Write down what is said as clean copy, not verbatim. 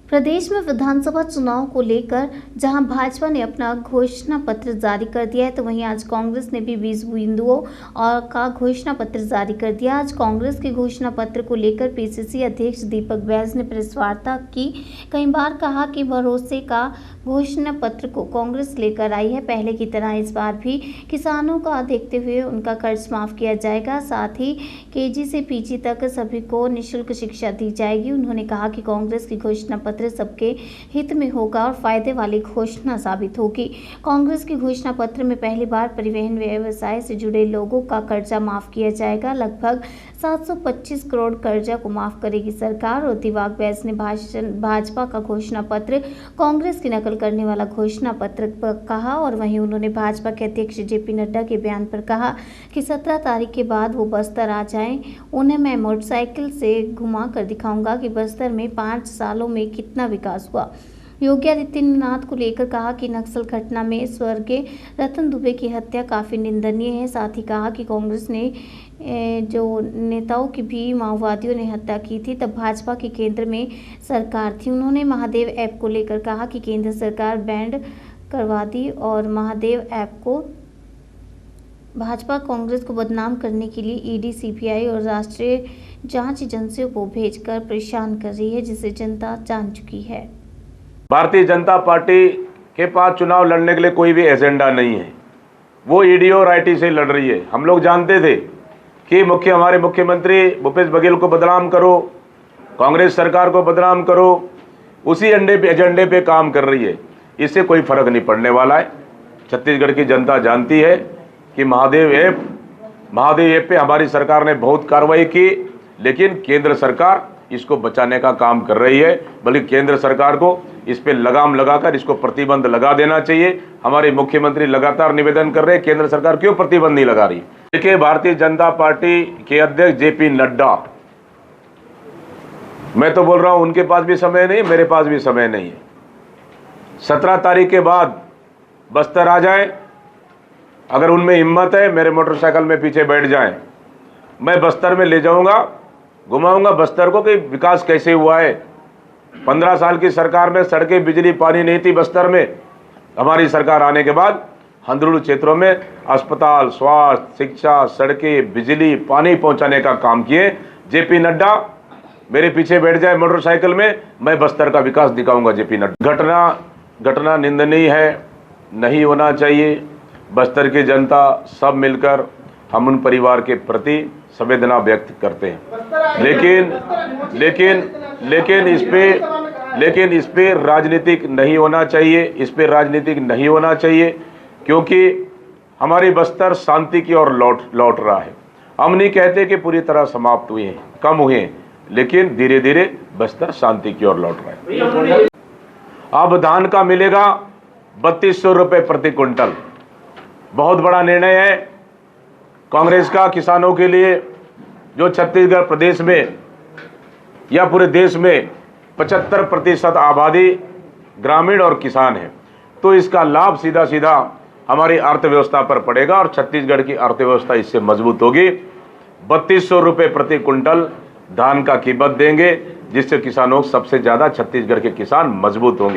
प्रदेश में विधानसभा चुनाव को लेकर जहां भाजपा ने अपना घोषणा पत्र जारी कर दिया है, तो वहीं आज कांग्रेस ने भी 20 बिंदुओं और का घोषणा पत्र जारी कर दिया। आज कांग्रेस के घोषणा पत्र को लेकर पीसीसी अध्यक्ष दीपक बैज ने प्रेस वार्ता की। कई बार कहा कि भरोसे का घोषणा पत्र को कांग्रेस लेकर आई है। पहले की तरह इस बार भी किसानों का देखते हुए उनका कर्ज माफ किया जाएगा, साथ ही केजी से पीजी तक सभी को निःशुल्क शिक्षा दी जाएगी। उन्होंने कहा कि कांग्रेस की घोषणा पत्र सबके हित में होगा और फायदे वाली घोषणा साबित होगी। कांग्रेस के घोषणा पत्र में पहली बार परिवहन व्यवसाय से जुड़े लोगों का कर्जा माफ किया जाएगा। लगभग 725 करोड़ कर्जा को माफ करेगी सरकार। और दीपक बैज ने भाजपा का घोषणा पत्र कांग्रेस की नकल करने वाला घोषणा पत्र पर कहा। और वहीं उन्होंने भाजपा के अध्यक्ष जेपी नड्डा के बयान पर कहा कि 17 तारीख के बाद वो बस्तर आ जाएं, उन्हें मैं मोटरसाइकिल से घुमा कर दिखाऊंगा कि बस्तर में 5 सालों में कितना विकास हुआ। योगी आदित्यनाथ को लेकर कहा कि नक्सल घटना में स्वर्गीय रतन दुबे की हत्या काफ़ी निंदनीय है। साथ ही कहा कि कांग्रेस ने जो नेताओं की भी माओवादियों ने हत्या की थी, तब भाजपा की केंद्र में सरकार थी। उन्होंने महादेव ऐप को लेकर कहा कि केंद्र सरकार बैंड करवा दी और महादेव ऐप को भाजपा कांग्रेस को बदनाम करने के लिए ईडी, सीबीआई और राष्ट्रीय जांच एजेंसियों को भेजकर परेशान कर रही है, जिसे जनता जान चुकी है। भारतीय जनता पार्टी के पास चुनाव लड़ने के लिए कोई भी एजेंडा नहीं है। वो ईडी और आईटी से लड़ रही है। हम लोग जानते थे कि हमारे मुख्यमंत्री भूपेश बघेल को बदनाम करो, कांग्रेस सरकार को बदनाम करो, उसी एजेंडे पे काम कर रही है। इससे कोई फर्क नहीं पड़ने वाला है। छत्तीसगढ़ की जनता जानती है कि महादेव ऐप पे हमारी सरकार ने बहुत कार्रवाई की, लेकिन केंद्र सरकार इसको बचाने का काम कर रही है। बल्कि केंद्र सरकार को इस पे लगाम लगाकर इसको प्रतिबंध लगा देना चाहिए। हमारे मुख्यमंत्री लगातार निवेदन कर रहे हैं, केंद्र सरकार क्यों प्रतिबंध नहीं लगा रही। देखिए, भारतीय जनता पार्टी के अध्यक्ष जेपी नड्डा, मैं तो बोल रहा हूं उनके पास भी समय नहीं, मेरे पास भी समय नहीं है। 17 तारीख के बाद बस्तर आ जाए, अगर उनमें हिम्मत है मेरे मोटरसाइकिल में पीछे बैठ जाएं, मैं बस्तर में ले जाऊंगा, घुमाऊंगा बस्तर को कि विकास कैसे हुआ है। 15 साल की सरकार में सड़कें, बिजली, पानी नहीं थी बस्तर में। हमारी सरकार आने के बाद अंदरूनी क्षेत्रों में अस्पताल, स्वास्थ्य, शिक्षा, सड़कें, बिजली, पानी पहुंचाने का काम किए। जेपी नड्डा मेरे पीछे बैठ जाए मोटरसाइकिल में, मैं बस्तर का विकास दिखाऊंगा। जेपी नड्डा, घटना निंदनीय है, नहीं होना चाहिए। बस्तर की जनता सब मिलकर हम उन परिवार के प्रति संवेदना व्यक्त करते हैं, लेकिन इस पे राजनीतिक नहीं होना चाहिए। इस पे राजनीतिक नहीं होना चाहिए, क्योंकि हमारी बस्तर शांति की ओर लौट रहा है। हम नहीं कहते कि पूरी तरह समाप्त हुए हैं, कम हुए हैं, लेकिन धीरे धीरे बस्तर शांति की ओर लौट रहा है। अब धान का मिलेगा 3200 रुपये प्रति क्विंटल। बहुत बड़ा निर्णय है कांग्रेस का किसानों के लिए, जो छत्तीसगढ़ प्रदेश में या पूरे देश में 75% आबादी ग्रामीण और किसान है। तो इसका लाभ सीधा सीधा हमारी अर्थव्यवस्था पर पड़ेगा और छत्तीसगढ़ की अर्थव्यवस्था इससे मजबूत होगी। 3200 रुपये प्रति क्विंटल धान का कीमत देंगे, जिससे किसानों सबसे ज़्यादा छत्तीसगढ़ के किसान मजबूत होंगे।